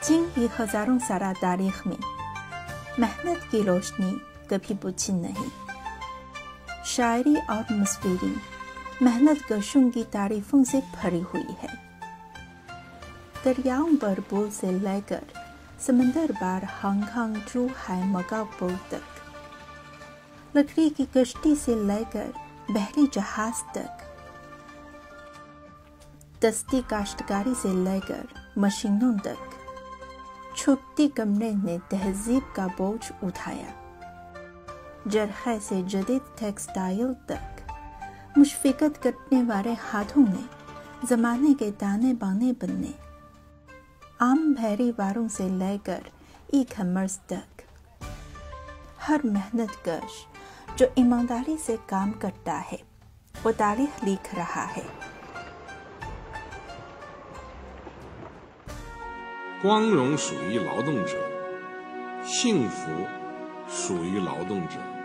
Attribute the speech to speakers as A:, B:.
A: چین کی ہزاروں سالہ تاریخ میں محنت کی روشنی کبھی بجھی نہیں. شاعری اور مصوری محنت کشوں کی تعریفوں سے بھری ہوئی ہے. دریاؤں پر پل سے لے کر سمندر پار ہانگ کانگ چوہائی مکاؤ پل تک، لکڑی کی کشتی سے لے کر بحری جہاز تک، دستی کاشتکاری سے لے کر مشینوں تک، چھپتی کمرے نے تہذیب کا بوجھ اٹھایا. جرخے سے جدید ٹیکسٹائل تک، مشفقت کرنے والے ہاتھوں نے زمانے کے تانے بانے بننے. عام بھیری واروں سے لے کر ای کامرس تک، ہر محنت کش جو ایمانداری سے کام کرتا ہے وہ تاریخ لکھ رہا ہے.
B: 光荣属于劳动者，幸福属于劳动者。